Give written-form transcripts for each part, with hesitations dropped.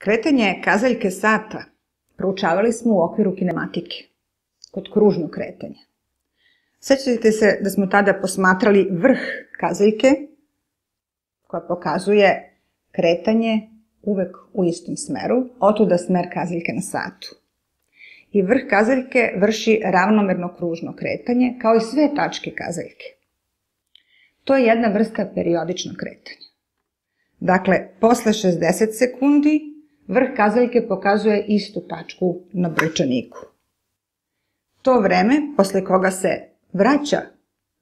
Kretanje kazaljke sata proučavali smo u okviru kinematike, kod kružnog kretanja. Sećate se da smo tada posmatrali vrh kazaljke koja pokazuje kretanje uvek u istom smeru, otuda smer kazaljke na satu. I vrh kazaljke vrši ravnomerno kružno kretanje, kao i sve tačke kazaljke. To je jedna vrsta periodičnog kretanja. Dakle, posle 60 sekundi vrh kazaljke pokazuje istu tačku na brojčaniku. To vreme posle koga se vraća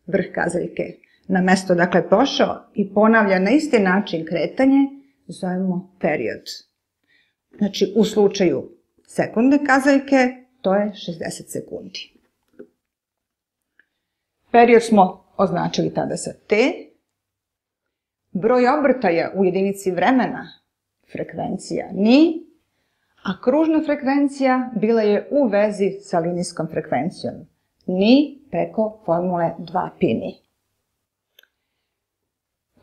vrh kazaljke na mesto dakle pošao i ponavlja na isti način kretanje, zovemo period. Znači, u slučaju sekunde kazaljke, to je 60 sekundi. Period smo označili tada sa T. Broj obrtaja u jedinici vremena, frekvencija ni, a kružna frekvencija bila je u vezi sa linijskom frekvencijom ni preko formule 2π ni.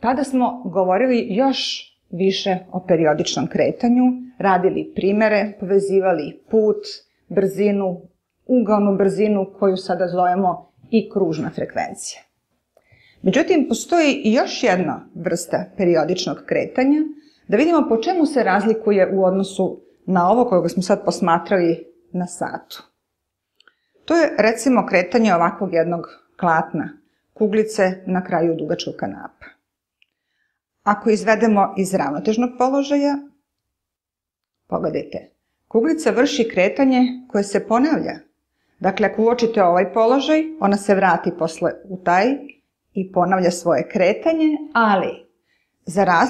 Tada smo govorili još više o periodičnom kretanju, radili primere, povezivali put, brzinu, ugaonu brzinu koju sada zovemo i kružna frekvencija. Međutim, postoji i još jedna vrsta periodičnog kretanja, da vidimo po čemu se razlikuje u odnosu na ovo kojeg smo sad posmatrali na satu. To je recimo kretanje ovakvog jednog klatna, kuglice na kraju dugačkog kanapa. Ako izvedemo iz ravnotežnog položaja, pogledajte, kuglica vrši kretanje koje se ponavlja. Dakle, ako uočite ovaj položaj, ona se vrati posle u taj i ponavlja svoje kretanje, ali za razliku